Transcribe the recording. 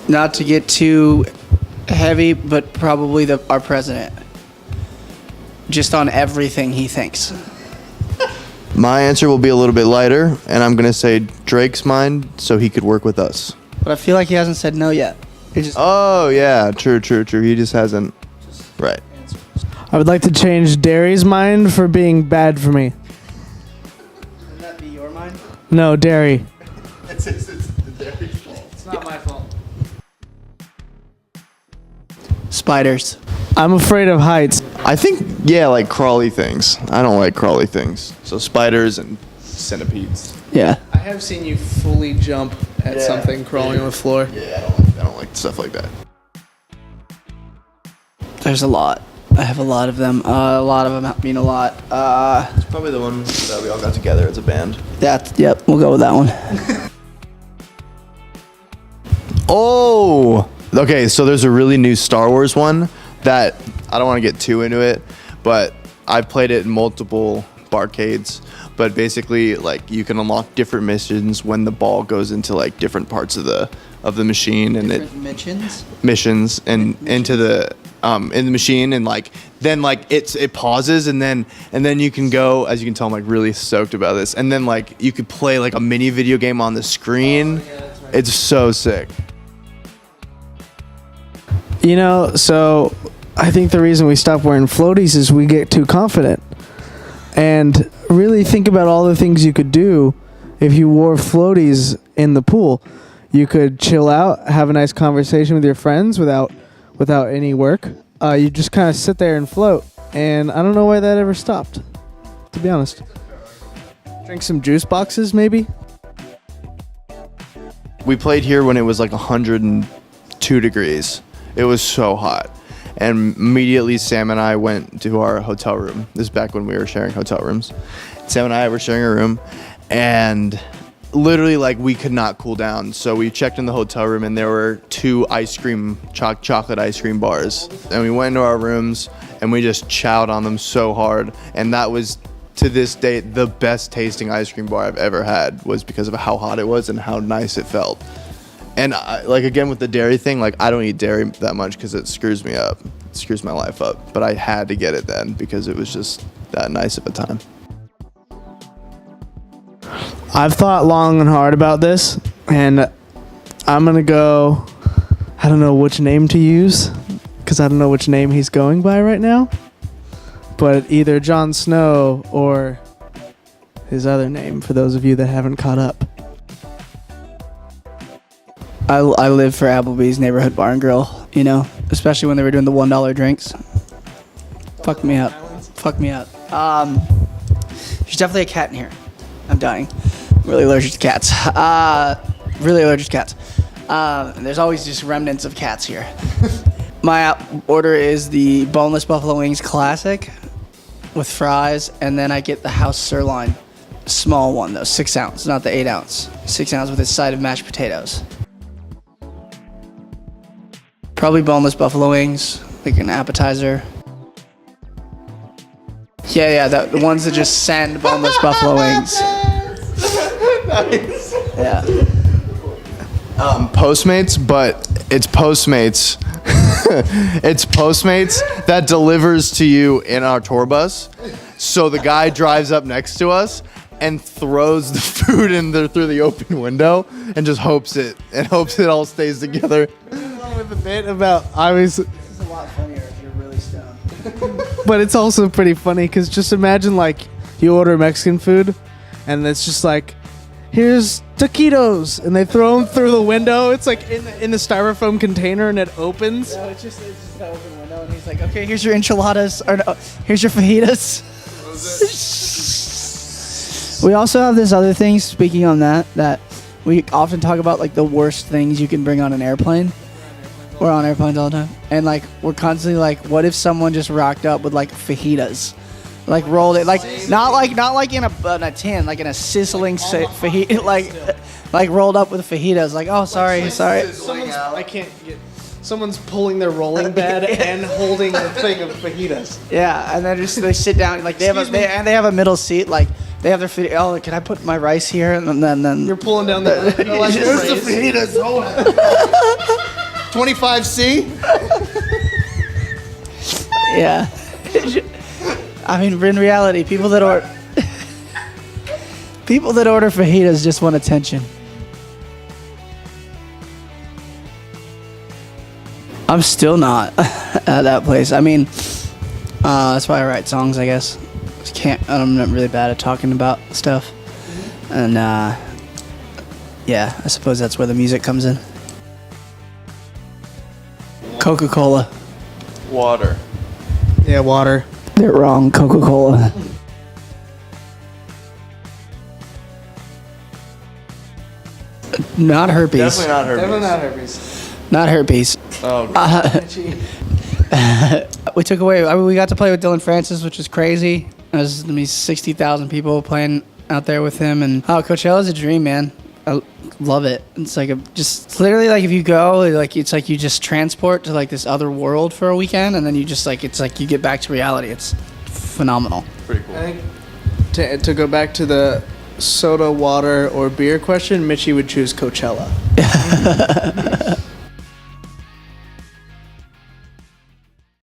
Not to get too heavy, but probably our president. Just on everything he thinks. My answer will be a little bit lighter, and I'm going to say Drake's mind so he could work with us. But I feel like he hasn't said no yet. Oh, yeah. True. He just hasn't. Right. I would like to change Derry's mind for being bad for me. Wouldn't that be your mind? No, Derry. It's the Derry's fault. It's not my fault. Spiders. I'm afraid of heights. I think, like crawly things. I don't like crawly things. So spiders and centipedes. Yeah. I have seen you fully jump at something crawling on the floor. Yeah, I don't like stuff like that. There's a lot. I have a lot of them. A lot of them mean a lot. It's probably the one that we all got together as a band. Yep, we'll go with that one. Oh! Okay, so there's a really new Star Wars one that I don't want to get too into it, but I've played it in multiple barcades. But basically, like, you can unlock different missions when the ball goes into like different parts of the machine, and missions and into the in the machine, and like then like it pauses, and then you can go, as you can tell, I'm like really stoked about this, and then like you could play like a mini video game on the screen. Oh, yeah, that's right. It's so sick. You know, so I think the reason we stop wearing floaties is we get too confident. And really think about all the things you could do if you wore floaties in the pool. You could chill out, have a nice conversation with your friends without any work. You just kind of sit there and float. And I don't know why that ever stopped, to be honest. Drink some juice boxes, maybe? We played here when it was like 102 degrees. It was so hot. And immediately Sam and I went to our hotel room. This is back when we were sharing hotel rooms. Sam and I were sharing a room, and literally like we could not cool down. So we checked in the hotel room, and there were 2 ice cream, chocolate ice cream bars. And we went into our rooms and we just chowed on them so hard. And that was, to this day, the best tasting ice cream bar I've ever had, was because of how hot it was and how nice it felt. And like, again, with the dairy thing, like I don't eat dairy that much because it screws me up. It screws my life up. But I had to get it then because it was just that nice of a time. I've thought long and hard about this, and I'm going to go, I don't know which name to use, because I don't know which name he's going by right now. But either Jon Snow or his other name, for those of you that haven't caught up. I live for Applebee's Neighborhood Bar and Grill, you know, especially when they were doing the $1 drinks. Fuck me up. There's definitely a cat in here. I'm dying. I'm really allergic to cats. There's always just remnants of cats here. My order is the boneless buffalo wings classic with fries, and then I get the house sirloin, small one though, 6 ounce, not the 8 ounce. 6 ounce with a side of mashed potatoes. Probably boneless buffalo wings, like an appetizer. Yeah, the ones that just send boneless buffalo wings. Nice. Yeah. Postmates, but it's Postmates. It's Postmates that delivers to you in our tour bus. So the guy drives up next to us and throws the food in there through the open window and just hopes it all stays together. With a bit about This is a lot funnier if you're really stoned. but it's also pretty funny because just imagine like you order Mexican food and it's just like, here's taquitos, and they throw them through the window. It's like in the styrofoam container, and it opens. No, it's just an open window, and he's like, okay, here's your enchiladas, or no, here's your fajitas. We also have this other thing, speaking on that we often talk about, like the worst things you can bring on an airplane. We're on airplanes all the time, and like we're constantly like, what if someone just rocked up with like fajitas, like rolled it, like not like in a tin, like in a sizzling fajita, like rolled up with fajitas. Like, oh, sorry. Someone's pulling their rolling bed and holding a thing of fajitas. Yeah, and they sit down, like they have a middle seat, like they have their fajita. Oh, can I put my rice here? And then you're pulling down the. Where's the fajitas? 25C? Yeah. I mean, in reality, people that order fajitas just want attention. I'm still not at that place. I mean, that's why I write songs, I guess. I'm not really bad at talking about stuff. And, yeah, I suppose that's where the music comes in. Coca-Cola. Water. Yeah, water. They're wrong. Coca-Cola. Not herpes. Definitely not herpes. Definitely not herpes. Not herpes. Oh, We took away. We got to play with Dylan Francis, which was crazy. There's gonna be 60,000 people playing out there with him, and Coachella's a dream, man. I love it. It's like just literally like if you go, like it's like you just transport to like this other world for a weekend, and then you just like it's like you get back to reality. It's phenomenal. pretty cool. I think to go back to the soda, water, or beer question, Mitchie would choose Coachella.